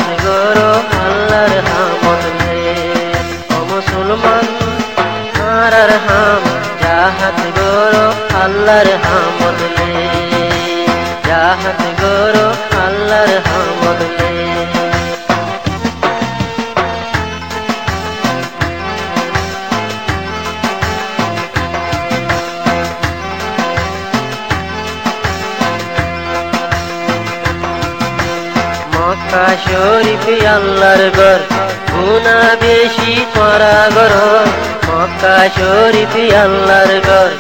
হাত গড়ো আল্লাহর হামদ লে। ও মুসলমান আর হাম যা হাত গড়ো আল্লাহর হামদ লে, যা হাত গড়ো আল্লাহর হামদ লে। মক্কা শরীফ আল্লাহর ঘর, গুনাহ বেশি করা ঘর। মক্কা শরীফ আল্লাহর ঘর,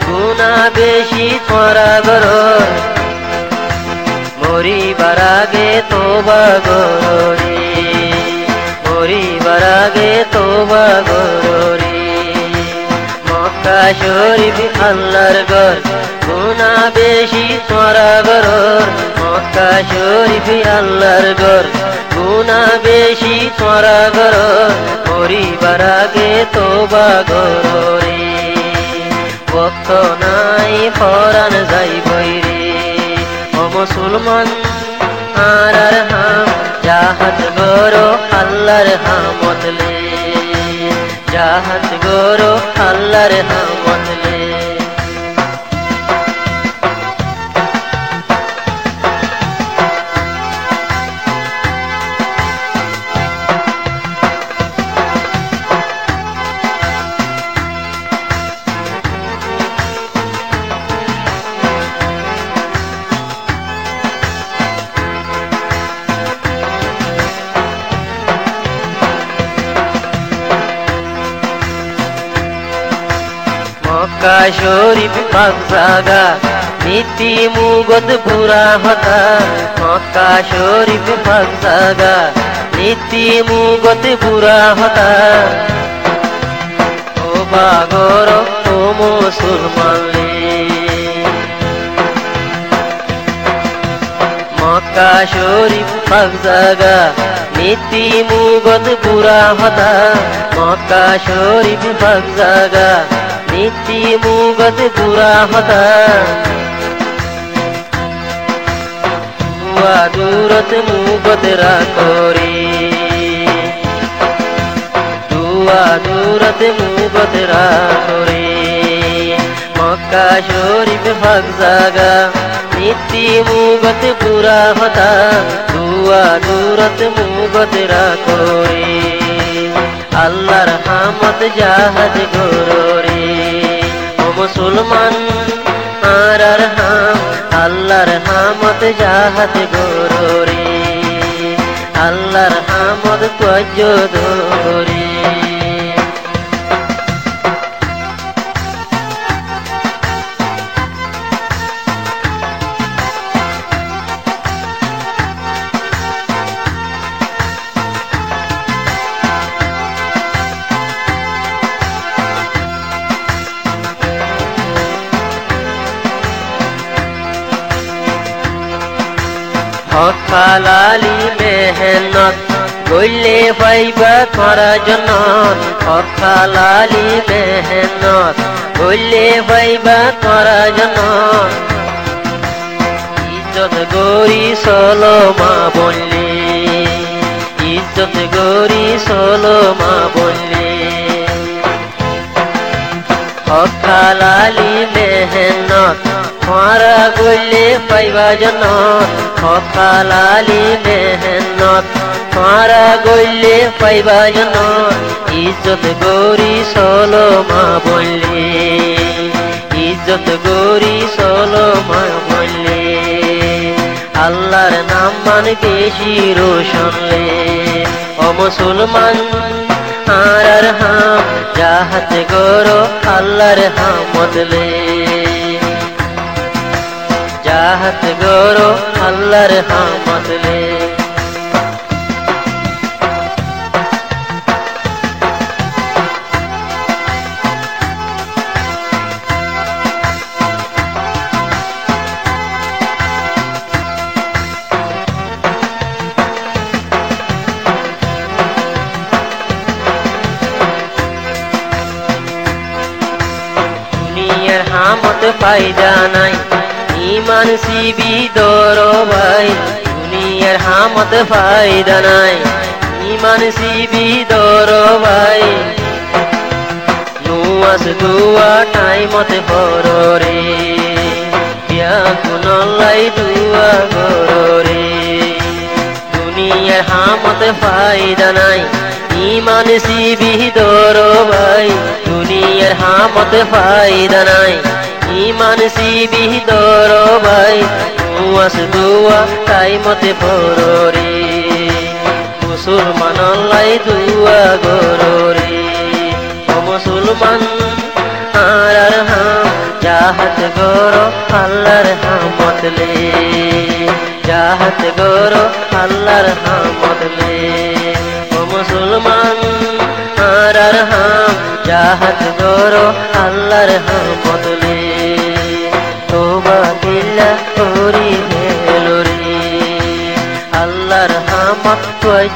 গুনাহ বেশি করা ঘর। মরিবার আগে তোবা গরি, মরিবার আগে তোবা গরি। মক্কা শরীফ আল্লাহর ঘর, গুনাহ বেশি করা ঘর। মক্কা শরীফ আল্লাহর ঘর, গুনাহ বেশি করা ঘর। মরিবার আগে তোবা গরি। বক্ত নাই পরাণ যাইবই রে। ও মুসলমান আর হাম যা হাত গড়ো আল্লাহর হামদ লে, যা হাত গড়ো আল্লাহর হামদ লে। মক্কা শরীফ পাক জাগা, নীতি মুগত পুরা হতা। মক্কা শরীফ পাক জাগা, নীতি মুগত পুরা হতা। ও বাগর ও মুসলমান লে। মক্কা শরীফ পাক জাগা, নীতি মুগত পুরা হতা। মক্কা শরীফ পাক জাগা, নীতি মুগত পুরা হতা। দুয়া দূরত মুগত রাখরি, দুয়া দূরত মুগত রাখরি। মক্কা শরীফ পাক জাগা, নীতি মুগত পুরা হতা। দুয়া দূরত মুগত রাখরি। আল্লাহর হামদ যা হাত গড়ো রে। ও মুসলমান আর হাম আল্লাহর হামদ যা হাত গড়ো রে। আল্লাহর হামদ ত্বজ ধরে। হক হালালি মেহনত গইলে পাইবা তোরা জন্নত। হক হালালি মেহনত গইলে পাইবা তোরা জন্নত। ইজ্জত গরি চলো মা বললে, ইজ্জত গরি চলো মা বললে। হক হালালি মেহনত তোরা গইলে পাইবা জন্নত। হক হালালি মেহনত তোরা গইলে পাইবা জন্নত। ইজ্জত গরি চলো মা বললে, ইজ্জত গরি চলো মা বললে। আল্লাহর নাম মান বেশি রোশন লে। ও মুসলমান আর হাম যা হাত গড়ো আল্লাহর হামদ লে, যা হাত গড়ো আল্লাহর হামদ লে। ফায়দা নাই ইমান সিবি দর ভাই, দুনিয়া দুনিয়ার হামত ফায়দা নাই ইমান সিবি দরো ভাই নুয়াস দুয়া টাইমতে পড়ো রে ইয়াকুনল্লাই দুয়া করো রে দুনিয়ার হামত ফায়দা নাই ইমান সিবি দরো ভাই দুনিয়ার হামত ফায়দা নাই ইমান সিবি দরো ভাই নুয়াস দুয়া টাইমতে পড়ো রে মুসলমান লাই দুয়া করো রে ও মুসলমান আর হাম জাহাত গরো আল্লাহর হামত লে জাহাত গরো আল্লাহর হামত লে ও মুসলমান আর হাম জাহাত গরো আল্লাহর হামত লে তোবা দিল্লা করি হেলো রে আল্লাহর হামত কয়